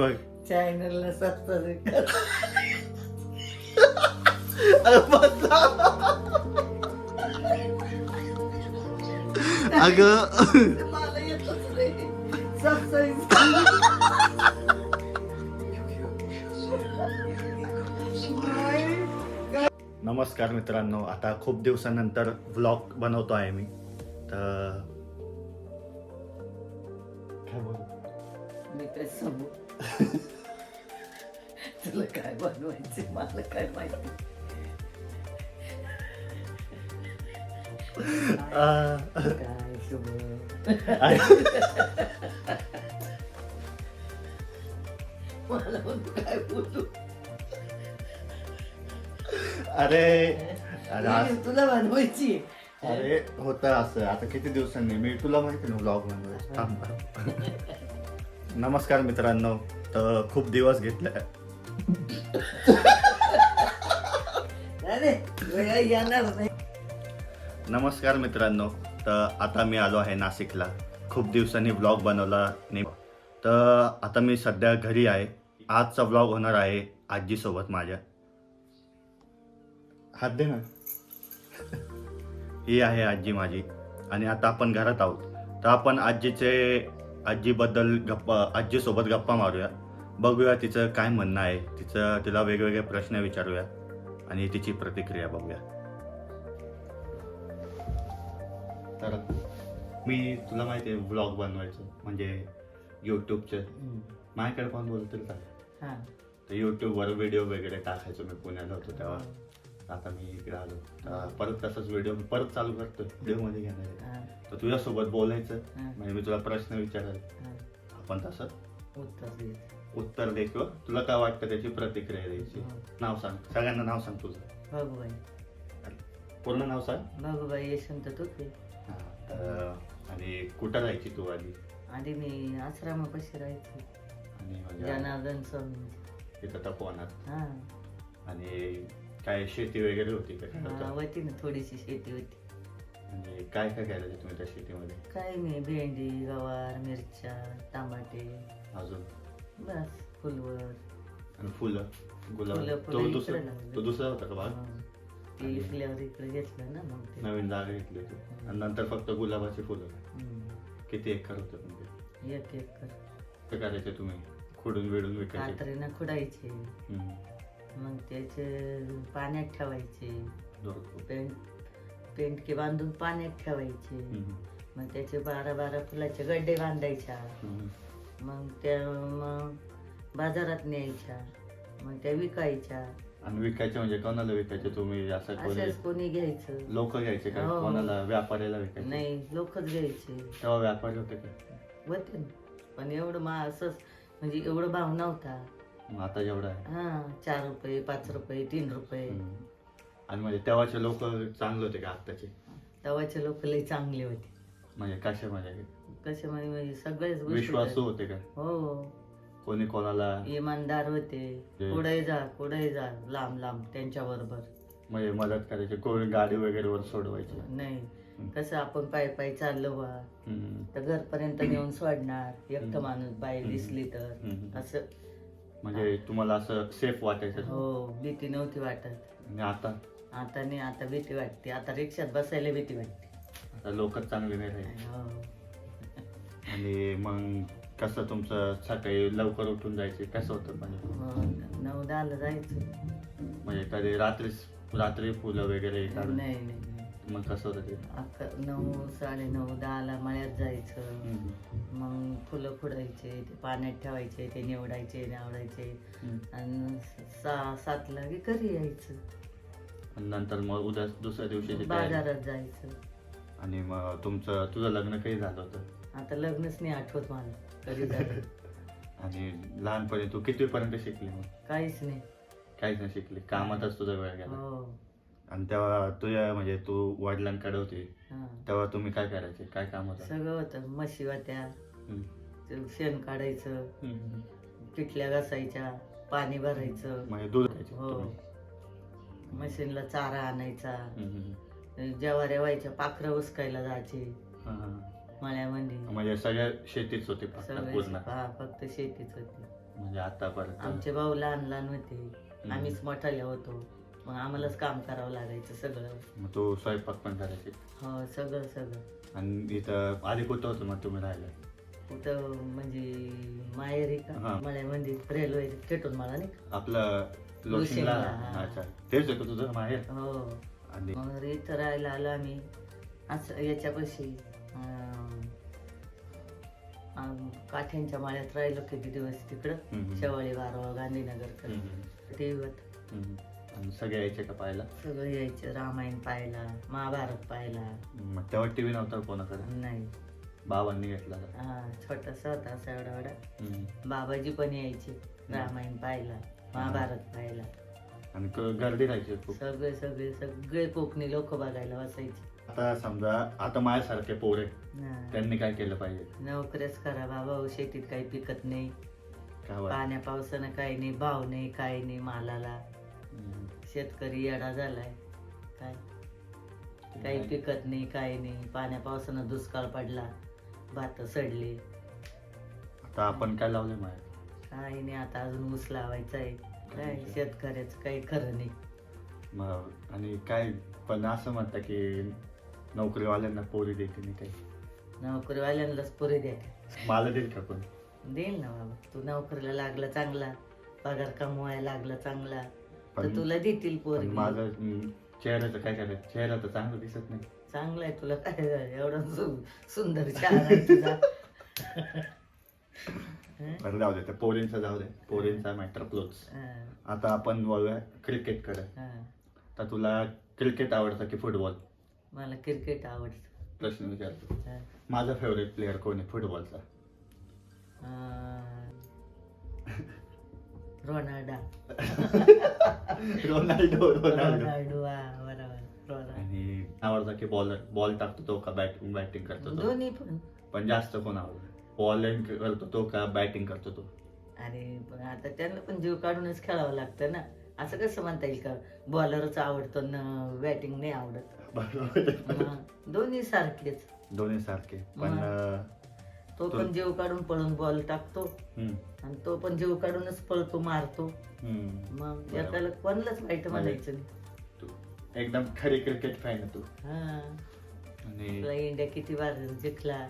चॅनलला सबस्क्राईब कर. अगं मला येतच नाही. सबस्क्राईब नमस्कार मित्रांनो, आता खूप दिवसानंतर व्लॉग बनवतो आहे मी. तर काय बोलू? मी काय सांगू? तुला काय बनवायचे मला काय माहिती. काय शुभ मला म्हणतो काय बोलू. अरे अरे आज- तुला बनवायची अरे होतं असं. आता किती दिवसांनी मी तुला माहिती ना व्लॉग बनवायचं. थांब. नमस्कार मित्रांनो, तर खूप दिवस घेतले. अरे वेळा येणार नाही. नमस्कार मित्रांनो, तर आता मी आलो आहे नाशिकला. खूप दिवसांनी व्लॉग बनवला नाही. तर आता मी सध्या घरी आहे. आजचा व्लॉग होणार आहे आजीसोबत माझ्या. हात दे ना. ही आहे आजी माझी. आणि आता आपण घरात आहोत. तर आपण आजीबद्दल आजीसोबत गप्पा मारूया. बघूया तिचं काय म्हणणं आहे. तिला वेगवेगळे प्रश्न विचारूया आणि तिची प्रतिक्रिया बघूया. तर मी तुला माहिती आहे व्लॉग बनवायचं म्हणजे यूट्यूबचं. माझ्याकडे पण बोलतील का? हा तर यूट्यूबवर व्हिडिओ वगैरे टाकायचो. मी पुण्याला होतो तेव्हा. आता मी इकडे आलो तर परत तसंच व्हिडिओ मी परत चालू करतो. व्हिडिओमध्ये घेणार आहे. तर तुझ्यासोबत बोलायचं म्हणजे मी तुला प्रश्न विचाराल. आपण तसं उत्तर दे किंवा तुला काय वाटतं त्याची प्रतिक्रिया द्यायची. नाव सांग. सगळ्यांना नाव सांग तुझं. भगवाई पूर्ण नाव सांग. भगवाई यशवंत तुके. आणि कुठं राहायची तू आधी? आधी मी आश्रमापाशी राहायची. आणि म्हणजे जनार्दन स्वामी. तिथं तपोवनात. हा आणि काय शेती वगैरे होती का? होती ना, थोडीशी शेती होती. म्हणजे काय काय करायचं तुम्ही त्या शेतीमध्ये? काय नाही, भेंडी, गवार, मिरच्या, टमाटे, अजून बस फुलवर. आणि फुलं गुलाब. फुलं तो इकडे दुसरा लावली. तो दुसरा होता का बाग? ते इकल्यावर इकडे घेतलं ना मग ते. नवीन जागा घेतली होती. आणि नंतर फक्त गुलाबाची फुलं. किती एकर होतं म्हणजे? एक एकर. काय करायचे तुम्ही? खुडून बिडून विकायचे? कात्रीनं खुडायचे, हम्म. मग त्याचे पाण्यात ठेवायचे. बरोबर. पेंटके बांधून पाण्यात ठेवायचे. हम्म. मग त्याचे 12 फुलाचे गड्डे बांधायच्या. हम्म. मग बाजारात न्यायच्या. मग त्या विकायच्या. आणि विकायचे म्हणजे कोणाला विकायचे तुम्ही? असं असंच कोणी घ्यायचं. लोक घ्यायचे का? हो. कोणाला? व्यापाऱ्याला विकायचे? नाही, लोकच घ्यायचे. तेव्हा व्यापारी होते का? होते ना, पण एवढं असंच म्हणजे एवढं भाव नव्हता. मग आता जेवढं आहे? हा, 4 रुपये, 5 रुपये, 3 रुपये. आणि म्हणजे तेव्हाचे लोक चांगले होते का आत्ताचे? तेव्हाचे लोक लई चांगले होते. म्हणजे कशा म्हणजे कसे म्हणजे सगळेच गोष्टी विश्वासू होते का? हो, कोणी कोणाला इमानदार होते. कुठे जा लांब लांब त्यांच्या बरोबर. म्हणजे मदत करायची? कोणी गाडी वगैरे वर सोडवायची? नाही, कसं आपण पायी चाललो बा तर घरपर्यंत नेऊन सोडणार. एकटं माणूस बाई दिसली तर असं. म्हणजे तुम्हाला असं सेफ वाटायचं? हो, भीती नव्हती वाटत. आणि आता? आता नाही, आता भीती वाटते. आता रिक्षात बसायला भीती वाटते. आता लोकच चांगले नाही राहिले. हो. आणि मग कसं तुमचं सकाळी लवकर उठून जायचे? कसं होतं म्हणजे? 9-10 जायचं. म्हणजे कधी रात्री फुलं वगैरे काढून? नाही, मग कसं होतं ते? 9, 9:30, 10ला मळ्यात जायचं. मग फुलं खुडायचे, ते पाण्यात ठेवायचे, ते निवडायचे आणि 6-7ला घरी यायचं. आणि नंतर मग उद्या दुसऱ्या दिवशी बाजारात जायचं. आणि मग तुझं लग्न काही झालं होतं? आता लग्नच नाही आठवत मला कधी झालं. आणि लहानपणी तू कितवीपर्यंत शिकली? मग काहीच नाही. काहीच नाही शिकली? कामातच तुझा वेळ गेला? हो. आणि तेव्हा तुझ्या म्हणजे तू वडिलांकडे होती हा. तेव्हा तुम्ही काय करायचे? काय काम होतं? सगळं होतं. म्हशी होत्या, शेण काढायचं, किटल्या घासायच्या, पाणी भरायचं. म्हणजे दूध घ्यायचे हो, तुम्ही? मशीनला चारा आणायचा. ज्वाऱ्या व्हायच्या, पाखरं उचकायला जायचे मळ्यामध्ये. म्हणजे सगळ्या शेतीच होती फक्त पूर्ण? फक्त शेतीच होती. म्हणजे आतापर्यंत आमचे भाऊ लहान लहान होते, आम्हीच मोठाले होतो, मग आम्हालाच काम करावं लागायचं सगळं. मग तू स्वयंपाक पण करायची. हो सगळं सगळं. आणि इथं आधी कुठं होतं मग तुम्ही राहिला? कुठं म्हणजे माहेरी हा. का मळ्यामध्ये रेल्वे खेटून मला नाही का? आपलं लोशिंगला. लोशिंगला. अच्छा, तेच आहे का तुझं माहेर? हो. आणि मग इथं राहायला आलो आम्ही असं याच्यापाशी काठ्यांच्या माळ्यात राहिलो किती दिवस तिकडं, शेवाळी बारवा गांधीनगर टीव्हीवर. आणि सगळे यायचे का पाहायला? सगळं यायचं, रामायण पाहायला, महाभारत पाहायला. मग तेव्हा टीव्ही नव्हता कोणाकडे? नाही, बाबांनी घेतला का? हा छोटासा होता असा एवढा एवढा. बाबाजी पण यायचे रामायण पाहायला, महाभारत पाहायला. आणि गर्दी राहायची खूप. सगळे सगळे सगळे कोकणी लोक बघायला बसायचे. आता समजा आता माझ्यासारखे पोरे, हा. त्यांनी काय केलं पाहिजे? नोकऱ्याच करा बाबा, शेतीत काही पिकत नाही, काय वाटतं? पाण्या पावसानं काही नाही, भाव नाही, काही नाही मालाला. शेतकरी येडा झालाय, काय काही पिकत नाही, काही नाही, पाण्या पावसानं दुष्काळ पडला, भात सडले. आता आपण काय लावले माहिती? काही नाही, आता अजून ऊस लावायचा आहे. काय शेतकऱ्याचं काही खरं नाही. मग आणि काय पण असं म्हणतात की नोकरीवाल्यांना पोरी देते नाही काही. नोकरीवाल्यांनाच पुरे द्या. मला देईल का पण? देईल ना बाबा, तू नोकरीला लागला चांगला, पगार कमवायला लागला चांगला, तर पण तुला देतील पण पोरगी. माझं चेहऱ्याचं काय करायचं? चेहरा तर चांगला दिसत नाही. चांगलं आहे, तुला काय झालं? एवढा सुंदर चेहरा आहे तुझा. बरं जाऊ दे, त्या पोरींचं जाऊ दे, पोरींचा मॅटर क्लोज. आता आपण बोलूया क्रिकेटकडे. तर तुला क्रिकेट आवडतं की फुटबॉल? मला क्रिकेट आवडतं. प्रश्न विचारतो. माझा फेवरेट प्लेअर कोण आहे फुटबॉलचा? रोनाल्डो. रोनाल्डो. रोनाल्डो, हा, बरोबर, रोनाल्डो. आणि आवडता की बॉलर? बॉल टाकतो तो का बॅटिंग करतो तो? दोन्ही पण. पण जास्त कोण आवडतं? बॉलिंग करतो तो का बॅटिंग करतो तो? अरे पण आता त्यांना पण जीव काढूनच खेळावं लागतं ना. असं कसं म्हणता येईल का बॉलरच आवडतो ना बॅटिंग नाही आवडत? मग दोन्ही सारखेच. दोन्ही सारखे पण तो पण जीव काढून पळून बॉल टाकतो आणि तो पण जीव काढूनच पळतो, मारतो. मग एकाला कोणालाच वाईट म्हणायचं नाही. तू एकदम खरी क्रिकेट फॅन तू. हा. आणि आपला इंडिया किती बार जिंकला.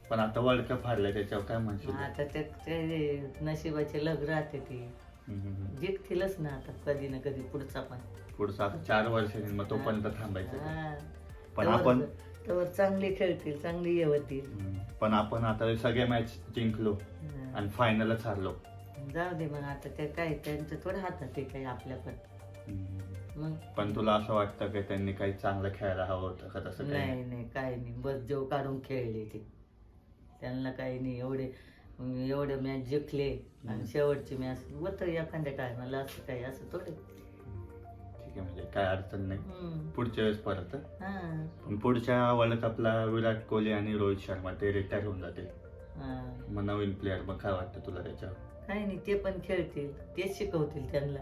पण आता वर्ल्ड कप हारलाय, त्याच्यावर काय म्हणशील? आता ते नशिबाचे लग राहते ती जिंकतीलच ना आता कधी ना कधी. पुढचा पण पुढचा 4 वर्षांनी मग तोपर्यंत थांबायचं. पण तवर- आपण तवर चांगली खेळतील, चांगली हे होतील. पण आपण आता सगळे मॅच जिंकलो आणि फायनलच हारलो. जाऊ दे मग, आता ते काय त्यांचं थोडं हातात आहे काही आपल्या पण. मग पण तुला असं वाटतं की त्यांनी काही चांगलं खेळायला हवं होतं का? तसं काही नाही नाही, काही नाही, बस जेव काढून खेळले ते. त्यांना काही नाही, एवढे मॅच जिंकले आणि शेवटची मॅच होतं एखाद्या टायमाला, असं काही असं थोडे. ठीक आहे, म्हणजे काय अडचण नाही. पुढच्या वेळेस परत. हा. पण पुढच्या वर्ल्ड कपला विराट कोहली आणि रोहित शर्मा ते रिटायर होऊन जातील. मग नवीन प्लेअर, मग काय वाटतं तुला त्याच्यावर? काही नाही, ते पण खेळतील, तेच शिकवतील त्यांना.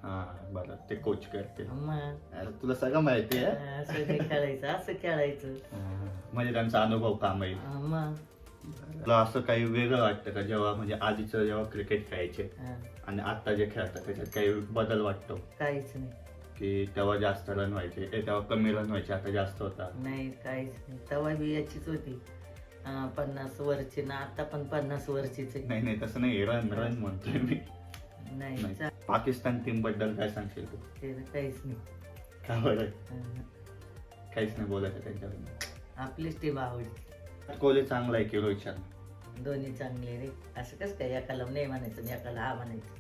हा बरं, ते कोच करतील. मग तुला सगळं माहिती आहे. असं नाही खेळायचं, असं खेळायचं. म्हणजे त्यांचा अनुभव काम येईल. मग तुला असं काही वेगळं वाटतं का जेव्हा म्हणजे आधीचं जेव्हा क्रिकेट खेळायचे आणि आता जे खेळतात त्याच्यात काही बदल वाटतो? काहीच नाही. की तेव्हा जास्त रन व्हायचे, तेव्हा कमी रन व्हायचे, आता जास्त होता? नाही, काहीच नाही. तेव्हा बी याचीच होती 50 वरची ना, आता पण 50 वरचीच आहे. नाही नाही, तसं नाही, रन म्हणतोय मी. नाही, पाकिस्तान टीम बद्दल काय सांगशील तू? ते काहीच नाही. का बरं? काहीच नाही बोलायचं त्यांच्याबद्दल. आपलीच टीम आवडते. कोहली चांगला आहे की रोहित शर्मा? दोन्ही चांगले रे. असं कसं काय एकाला नाही म्हणायचं आणि एकाला हा म्हणायचं?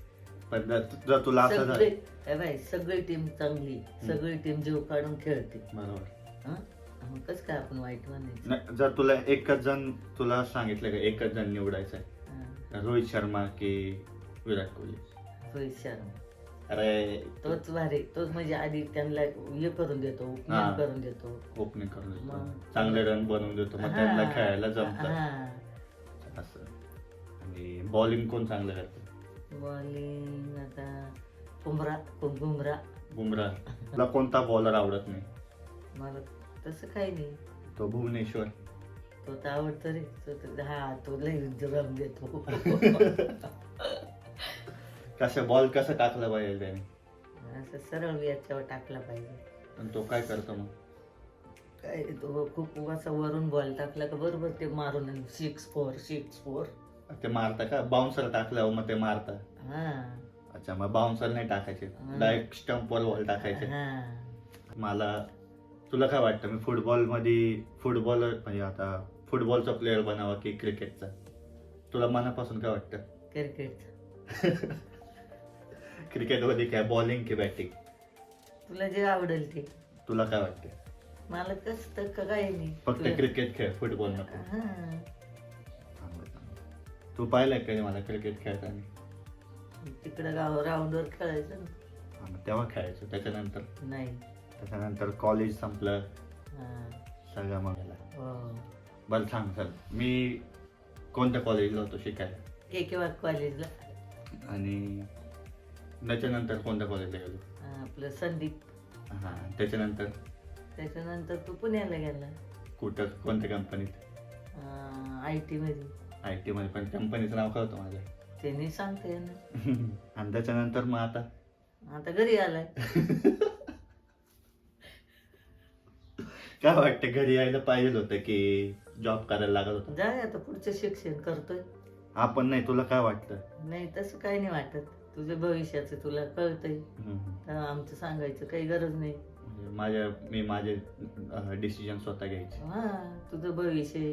पण जर तुला असं झालं, बाई सगळी टीम चांगली, सगळी टीम जीव काढून खेळते. बरोबर, मग कसं काय आपण वाईट म्हणायचं? नाही, जर तुला एकच जण तुला सांगितलं का एकच जण निवडायचं आहे, रोहित शर्मा की विराट कोहली? रोहित शर्मा. अरे तोच भारी, तोच म्हणजे आधी त्यांना हे करून देतो, ओपनिंग करून देतो, ओपनिंग करून देतो, मग चांगले रन बनवून देतो, मग त्यांना खेळायला जमतं असं. आणि बॉलिंग कोण चांगलं करतं? बॉलिंग आता बुमरा. तुला कोणता बॉलर आवडत नाही? मला तसं काही नाही. तो भुवनेश्वर. तो तर आवडतो रे. तो लय रन देतो. कसं बॉल कसं टाकलं पाहिजे त्याने? असं सरळ याच्यावर टाकला पाहिजे. आणि तो काय करतो मग? काय तो खूप असं वरून बॉल टाकला का बरोबर ते मारून 6-4 ते मारता का बाउन्सर टाकल्यावर मग ते मारता? हा अच्छा, मग बाउन्सर नाही टाकायचे, डायरेक्ट स्टंपवर बॉल टाकायचे. हा. मला तुला काय वाटतं, मी फुटबॉलर म्हणजे आता फुटबॉलचा प्लेअर बनावा की क्रिकेटचा? तुला मनापासून काय वाटतं? क्रिकेट. क्रिकेटमध्ये काय बॉलिंग की बॅटिंग? तुला जे आवडेल ते. तुला काय वाटतं? मला कसं तर काय नाही. फक्त क्रिकेट खेळ, फुटबॉल नको. हा. तू पाहिलंय का मला क्रिकेट खेळताना? तिकडे राऊंडवर खेळायचं ना. मग तेव्हा खेळायचो, त्याच्यानंतर नाही. कॉलेज संपलं हा. सगळं मग. हो. बरं सांग सर, मी कोणत्या कॉलेजला होतो शिकायला? केकेवार कॉलेजला. आणि त्याच्यानंतर कोणत्या कॉलेजला गेलो? आपलं संदीप. हा, त्याच्यानंतर तू पुण्याला गेला. कुठं, कोणत्या कंपनीत? IT मध्ये. IT मध्ये. पण कंपनीचं नाव काय होतं माझ्या? ते नाही सांगता येणार. आणि त्याच्यानंतर मग आता घरी आलाय. काय वाटतं, घरी यायला पाहिजे होतं की जॉब करायला लागत होतं? जाय आता पुढचं शिक्षण करतोय. आपण नाही, तुला काय वाटतं? नाही तसं काही नाही वाटत. तुझं भविष्याचं तुला कळतंय, तर आमचं सांगायचं काही गरज नाही. मी माझे डिसिजन स्वतः घ्यायचे. हा, तुझं भविष्य.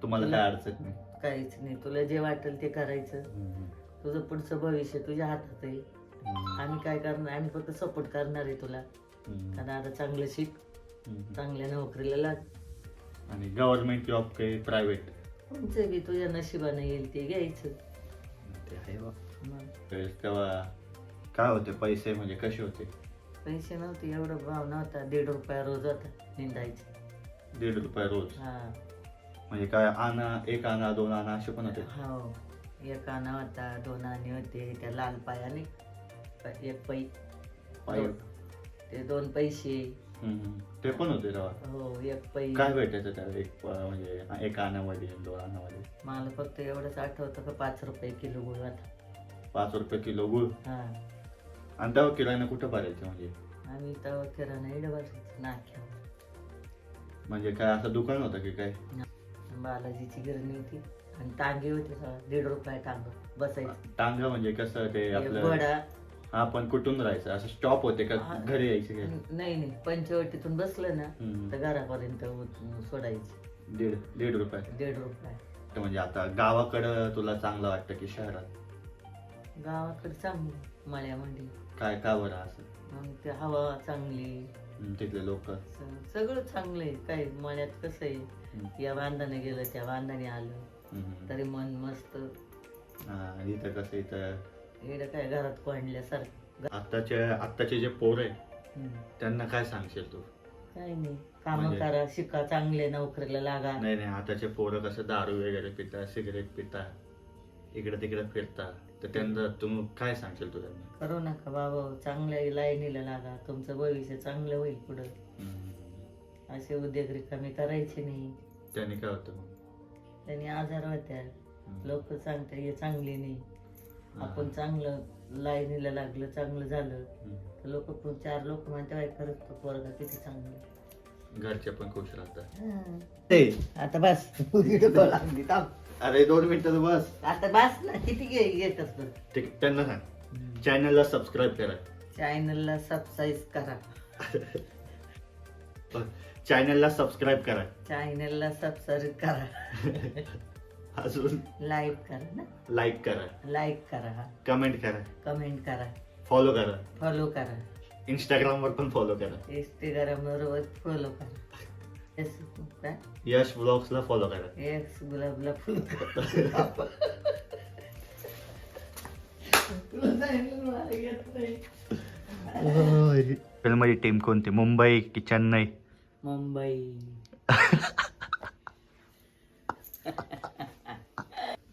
तुम्हाला काय अडचण नाही? काहीच नाही. तुला जे वाटेल ते करायचं. तुझं पुढचं भविष्य तुझ्या हातात आहे. आम्ही काय करणार, आम्ही फक्त सपोर्ट करणार आहे तुला. कारण आता चांगलं शिक, चांगल्या नोकरीला लाग. आणि गव्हर्नमेंट जॉब काही प्रायव्हेट? कोणचं बी तुझ्या नशिबाने येईल ते घ्यायचं. ते आहे बा. मग तेव्हा काय होते पैसे, म्हणजे कसे होते? पैसे नव्हते, एवढा भाव नव्हता. 1.5 रुपया रोज होता निंदायचे. 1.5 रुपये रोज? हा. म्हणजे काय, आणा, 1 आणा 2 आणा असे पण होते? हो, 1 आणा होता, 2 आणे होते. त्या लाल पायाने 1 पै, ते 2 पैसे. ते पण होते तेव्हा? हो, 1 पै. काय भेटायचं त्याला म्हणजे 1 आण्यामध्ये 2 आण्यामध्ये? मला फक्त एवढंच आठवतं का 5 रुपये किलो गुळ होता. 5 रुपये किलो गुळ? हा. आणि तेव्हा किराणा कुठं भरायचं? म्हणजे आम्ही तेव्हा किराणा एवढं भरायचं नाक्यावर. म्हणजे काय असं दुकान होतं की काय? बालाजीची गिरणी होती आणि टांगे होते. 1.5 रुपये टांग बसायचं. टांगा म्हणजे कसं ते आपलं? घोडा. हा, पण कुठून राहायचं? असं स्टॉप होते का घरी यायचे? नाही, पंचवटीतून बसलं ना तर घरापर्यंत सोडायचे. 1.5 रुपये? 1.5 रुपये. म्हणजे आता गावाकडं तुला चांगलं वाटतं की शहरात? गावाकडे चांगलं, मळ्यामध्ये. काय, का बरं असं? मग ते हवा चांगली, तिथले लोक सगळं चांगलं आहे. काय मळ्यात कसं आहे, या बांधाने गेलं त्या बांधाने आलं तरी मन मस्त. इथं कसं, इथं एवढं काय घरात कोंडल्यासारखं. आत्ताचे जे पोर आहे त्यांना काय सांगशील तू? काय नाही, काम करा, शिका, चांगले नोकरीला लागा. नाही, आताचे पोरं कसं दारू वगैरे पिता, सिगरेट पिता, इकडे तिकडे फिरता, तर त्यांना तुम्ही काय सांगशील तू त्यांना? करू नका बाबा, चांगल्या लाईनीला लागा, तुमचं भविष्य चांगलं होईल पुढं. असे उद्योग रिकामे करायचे नाही. त्याने काय होतं? त्यांनी आजार होत्या. लोक सांगतात हे चांगले नाही. आपण चांगलं लाईनीला लागलं, चांगलं झालं तर लोक 4 लोक म्हणतात खरंच तो पोरगा किती चांगलं. घरचे पण खुश राहतात. आता बस. अरे 2 मिनिटं बस. आता बस ना, किती येत असत. त्यांना सांग चॅनलला सबस्क्राईब करा. चॅनलला सबस्क्राईब करा. चॅनलला सबस्क्राईब करा. चॅनलला सबस्क्राईब करा. अजून लाईक करा ना. लाईक करा. लाईक करा. कमेंट करा. कमेंट करा. फॉलो करा. फॉलो करा. इंस्टाग्राम वर पण फॉलो करा. इंस्टाग्राम वर फॉलो करा. यश ब्लॉग्सला फॉलो करा. यश गुलाबला फॉलो करा. फिल्मची टीम कोणती? मुंबई की चेन्नई? मुंबई.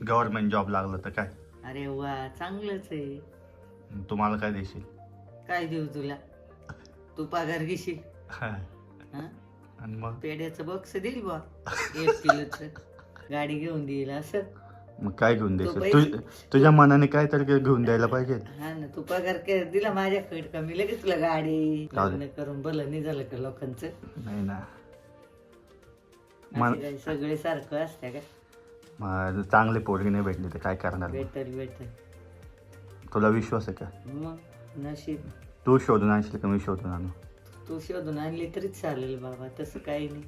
गव्हर्नमेंट जॉब लागलं तर काय? अरे वा, चांगलंच आहे. तुम्हाला काय देशील? काय देऊ तुला? तू पगार घेशील. आणि मग पेढ्याचं बॉक्स देईल बा, 1 किलोच गाडी घेऊन देईल. असं मग काय घेऊन तो द्यायचं तुझ्या मनाने काय तर घेऊन द्यायला पाहिजे. हा ना, तू पगार दिला माझ्याकडे का मी लगेच तुला गाडी चालेल. लग्न करून भलं नाही झालं का लोकांचं. नाही ना, अशी काही सगळे सारखं असते का? मग चांगले पोरगी नाही भेटली तर काय करणार मग? भेटल तुला विश्वास आहे का? मग नशीब. तू शोधून आणशील का मी शोधून आणू? तू शोधून आणली तरीच चालेल बाबा, तसं काही नाही.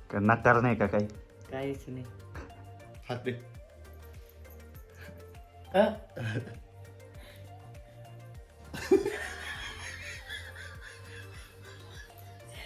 का नकार नाही का काही? काहीच नाही. हात दे. हा